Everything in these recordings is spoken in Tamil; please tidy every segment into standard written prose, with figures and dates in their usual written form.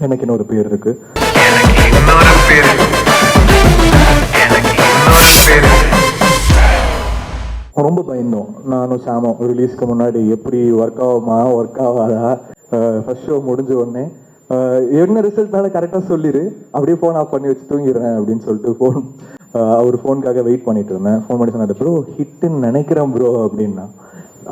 எனக்கு இன்னொரு பேர் இருக்கு. ரொம்ப பயந்தோம் நானும் சாமும் ரிலீஸ்க்கு முன்னாடி, எப்படி ஒர்க் ஆகுமா ஒர்க் ஆகாதா. ஃபர்ஸ்ட் ஷோ முடிஞ்ச உடனே என்ன ரிசல்ட்னால கரெக்டாக சொல்லிடு, அப்படியே ஃபோன் ஆஃப் பண்ணி வச்சு தூங்கிடுறேன் அப்படின்னு சொல்லிட்டு அவர் ஃபோனுக்காக வெயிட் பண்ணிட்டு இருந்தேன். ஃபோன் பண்ணி சொன்னாரு, ப்ரோ ஹிட்டுன்னு நினைக்கிறேன் ப்ரோ அப்படின்னா.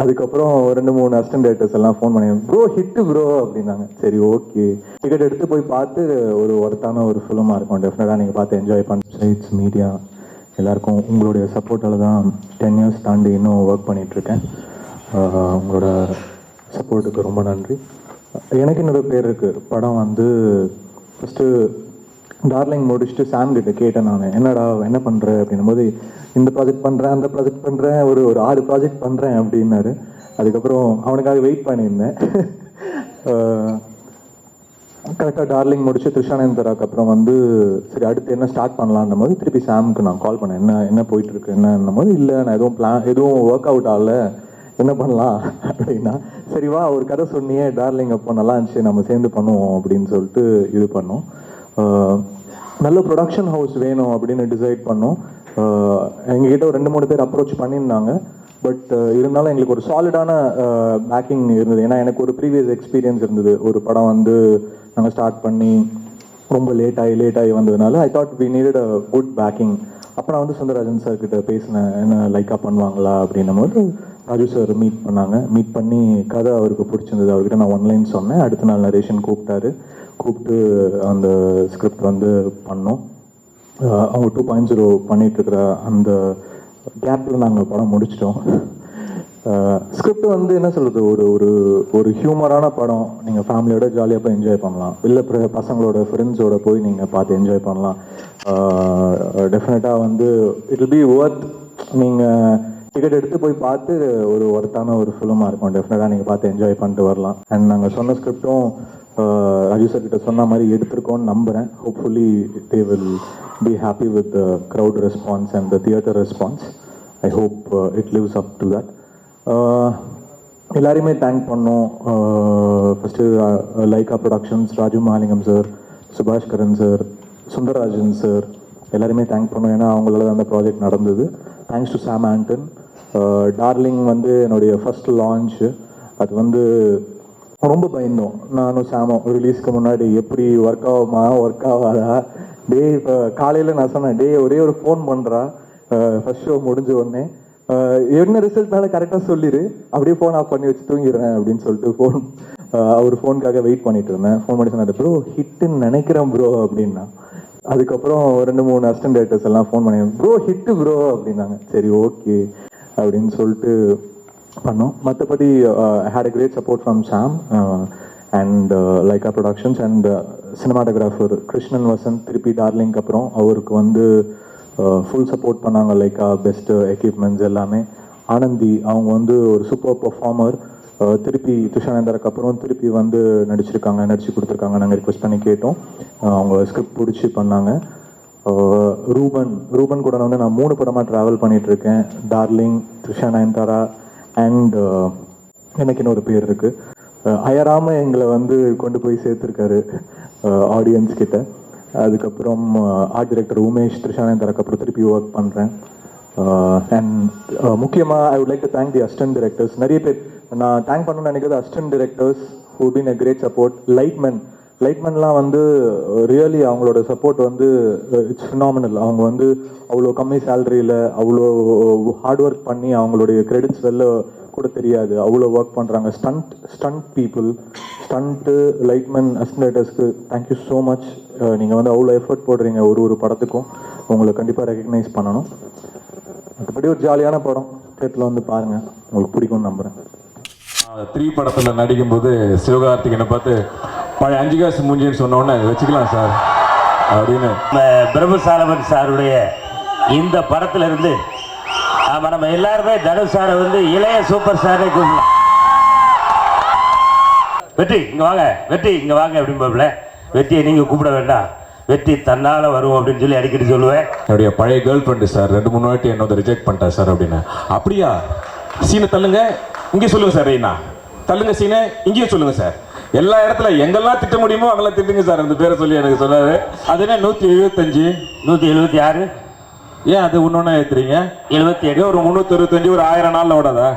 அதுக்கப்புறம் 2-3 அசிஸ்டன்ட் டைரக்டர்ஸ் எல்லாம் ஃபோன் பண்ணி, ப்ரோ ஹிட்டு ப்ரோ அப்படின்னாங்க. சரி ஓகே, டிக்கெட் எடுத்து போய் பார்த்து ஒரு ஒர்த்தான ஒரு ஃபிலிமாக இருக்கும், டெஃபினட்டாக நீங்கள் பார்த்து என்ஜாய் பண்ண. சைட்ஸ் மீடியா எல்லாருக்கும் உங்களுடைய சப்போர்ட்டால் தான் 10 இயர்ஸ் தாண்டி இன்னும் ஒர்க் பண்ணிகிட்ருக்கேன். உங்களோட சப்போர்ட்டுக்கு ரொம்ப நன்றி. எனக்கு இன்னொரு பேர் இருக்குது. படம் வந்து ஃபஸ்ட்டு டார்லிங் முடிச்சுட்டு சாம் கிட்ட கேட்டேன் நான், என்னடா என்ன பண்ணுற அப்படின்னும் போது, இந்த ப்ராஜெக்ட் பண்ணுறேன் அந்த ப்ராஜெக்ட் பண்ணுறேன் ஒரு 6 ப்ராஜெக்ட் பண்ணுறேன் அப்படின்னாரு. அதுக்கப்புறம் அவனுக்காக வெயிட் பண்ணியிருந்தேன். கரெக்டாக டார்லிங் முடிச்சு த்ரிஷானந்தராக்கு அப்புறம் வந்து சரி அடுத்து என்ன ஸ்டார்ட் பண்ணலான்னும் போது திருப்பி சாமுக்கு நான் கால் பண்ணேன், என்ன போயிட்டுருக்கு என்னன்னும் போது, இல்லை நான் எதுவும் ஒர்க் அவுட் ஆகல, என்ன பண்ணலாம் அப்படின்னா, சரி வா ஒரு கதை சொன்னியே டார்லிங் அப்போ நல்லா இருந்துச்சு, நம்ம சேர்ந்து பண்ணுவோம் அப்படின்னு சொல்லிட்டு இது பண்ணோம். நல்ல ப்ரொடக்ஷன் ஹவுஸ் வேணும் அப்படின்னு டிசைட் பண்ணோம். எங்ககிட்ட ஒரு 2-3 பேர் அப்ரோச் பண்ணியிருந்தாங்க. பட் இருந்தாலும் எங்களுக்கு ஒரு சாலிடான பேக்கிங் இருந்தது. ஏன்னா எனக்கு ஒரு ப்ரீவியஸ் எக்ஸ்பீரியன்ஸ் இருந்தது. ஒரு படம் வந்து நாங்கள் ஸ்டார்ட் பண்ணி ரொம்ப லேட் ஆகி வந்ததுனால I thought we needed a good packing. அப்போ நான் வந்து சுந்தரராஜன் சார் கிட்ட பேசினேன், என்ன லைக்காக பண்ணுவாங்களா அப்படின்னும் போது ராஜு சார் மீட் பண்ணி கதை அவருக்கு பிடிச்சிருந்தது. அவர்கிட்ட நான் 1 லைன் சொன்னேன். அடுத்த நாள் நரேஷன் கூப்பிட்டு அந்த ஸ்கிரிப்ட் வந்து பண்ணோம். அவங்க 2.0 பண்ணிகிட்ருக்கிற அந்த கேப்பில் நாங்கள் படம் முடிச்சிட்டோம். ஸ்கிரிப்ட் வந்து என்ன சொல்கிறது, ஒரு ஹியூமரான படம். நீங்கள் ஃபேமிலியோட ஜாலியாக போய் என்ஜாய் பண்ணலாம், இல்லை பசங்களோட ஃப்ரெண்ட்ஸோட போய் நீங்கள் பார்த்து என்ஜாய் பண்ணலாம். டெஃபினட்டாக வந்து இட் வில் பி ஒர்த். நீங்கள் டிக்கெட் எடுத்து போய் பார்த்து ஒரு ஒர்த்தான ஒரு ஃபிலிமாக இருக்கும், டெஃபினட்டாக நீங்கள் பார்த்து என்ஜாய் பண்ணிட்டு வரலாம். அண்ட் நாங்கள் சொன்ன ஸ்கிரிப்டும் ராஜு சார் கிட்ட சொன்ன மாதிரி எடுத்திருக்கோன்னு நம்புகிறேன். Hopefully they will be happy with the crowd response and the theatre response. I hope it lives up to that. எல்லாரையுமே தேங்க் பண்ணோம். First Lyca productions, Raju Mahalingam sir, சுபாஷ் கரன் சார், சுந்தரராஜன் சார், எல்லாருமே தேங்க் பண்ணோம். ஏன்னா அவங்களால அந்த ப்ராஜெக்ட் நடந்தது. Thanks to Sam Anton. Darling வந்து என்னுடைய ஃபஸ்ட் லான்ச்சு. அது வந்து ரொம்ப பயந்தோம் நானும் சாமும் ரிலீஸ்க்கு முன்னாடி, எப்படி ஒர்க் ஆகுமா ஒர்க் ஆகாதா. இப்போ காலையில் நான் சொன்னேன், ஒரே ஒரு ஃபோன் பண்ணுறா ஃபஸ்ட் ஷோ முடிஞ்ச உடனே, என்ன ரிசல்ட்னால கரெக்டாக சொல்லிடு, அப்படியே ஃபோன் ஆஃப் பண்ணி வச்சு தூங்கிடுறேன் அப்படின்னு சொல்லிட்டு அவர் ஃபோனுக்காக வெயிட் பண்ணிட்டு இருந்தேன். ஃபோன் பண்ணி சொன்னாரு, ப்ரோ ஹிட்டுன்னு நினைக்கிறேன் ப்ரோ அப்படின்னா. அதுக்கப்புறம் 2-3 அசிஸ்டன்ட் டைரக்டர்ஸ் எல்லாம் ஃபோன் பண்ணி, ப்ரோ ஹிட்டு ப்ரோ அப்படின்னாங்க. சரி ஓகே அப்படின்னு சொல்லிட்டு பண்ணோம். மற்றபடி I had a great support from Sam and Lyca productions and cinematographer Krishnan Vasanth. திருப்பி டார்லிங்க்கு அப்புறம் அவருக்கு வந்து ஃபுல் சப்போர்ட் பண்ணாங்க. லைக்கா பெஸ்ட்டு எக்யூப்மெண்ட்ஸ் எல்லாமே. ஆனந்தி அவங்க வந்து ஒரு சூப்பர் பர்ஃபார்மர். திருப்பி துஷானந்தருக்கு அப்புறம் திருப்பி வந்து நடிச்சு கொடுத்துருக்காங்க. நாங்கள் ரிக்வெஸ்ட் பண்ணி கேட்டோம், அவங்க ஸ்கிரிப்ட் பிடிச்சி பண்ணாங்க. ரூபன் கூட வந்து நான் 3 படமாக ட்ராவல் பண்ணிகிட்ருக்கேன். டார்லிங், துஷானந்தரா அண்ட் எனக்கு இன்னொரு பேர் இருக்குது. அயராமல் எங்களை வந்து கொண்டு போய் சேர்த்துருக்காரு ஆடியன்ஸ் கிட்ட. அதுக்கப்புறம் ஆர்ட் டைரக்டர் உமேஷ், த்ரிஷானந்தருக்கு அப்புறம் திருப்பி ஒர்க் பண்ணுறேன். அண்ட் முக்கியமாக I would like to thank the assistant directors. நிறைய பேர் நான் தேங்க் பண்ணணும்னு நினைக்கிறது assistant directors who been a great support. லைட்மென்லாம் வந்து ரியலி அவங்களோட சப்போர்ட் வந்து இட்ஸ் ஃபினாமினல். அவங்க வந்து அவ்வளோ கம்மி சேலரியில் அவ்வளோ ஹார்ட் ஒர்க் பண்ணி அவங்களுடைய கிரெடிட்ஸ் வெளில கூட தெரியாது, அவ்வளோ ஒர்க் பண்ணுறாங்க. ஸ்டண்ட் பீப்புள், ஸ்டண்ட்டு லைட்மென், அசிஸ்டன்டர்ஸ்க்கு தேங்க்யூ ஸோ மச். நீங்கள் வந்து அவ்வளோ எஃபர்ட் போடுறீங்க ஒரு படத்துக்கும். உங்களை கண்டிப்பாக ரெக்கக்னைஸ் பண்ணணும். மற்றபடி ஒரு ஜாலியான படம், தேட்டரில் வந்து பாருங்கள், உங்களுக்கு பிடிக்கும்னு நம்புகிறேன். 3 படத்தில் நடிக்கும்போது சிவகார்த்திகனை பார்த்து பழைய 5 காசு மூஞ்சின்னு சொன்னோன்னே வச்சுக்கலாம் சார் அப்படின்னு பிரபு சாலமன் சாருடைய இந்த படத்துல இருந்து நம்ம எல்லாருமே தனுஷ் சாரை வந்து இளைய சூப்பர் ஸ்டாரை கூப்பிடலாம். வெற்றி இங்கே வாங்க அப்படின்பாப்புல. வெற்றியை நீங்கள் கூப்பிட வேண்டாம், வெற்றி தன்னால் வரும் அப்படின்னு சொல்லி அடிக்கடி சொல்லுவேன். என்னுடைய பழைய கேர்ள் ஃப்ரெண்டு சார் 2-3 வாட்டி என்னோட ரிஜெக்ட் பண்ணிட்டேன் சார் அப்படின்னு. அப்படியா, சீனை தள்ளுங்க இங்கே சொல்லுங்கள் சார், ரெய்னா தள்ளுங்க சீனை இங்கேயும் சொல்லுங்கள் சார். எல்லா இடத்துல எங்கெல்லாம் திட்ட முடியுமோ அங்கெல்லாம் திட்டுங்க சார் அந்த பேரை சொல்லி எனக்கு சொன்னாரு. அது என்ன 175 176 ஏன் அது ஒன்னொன்னா ஏத்துறீங்க? 78 ஒரு 365 ஒரு 1000 நாள்ல ஓடாதா?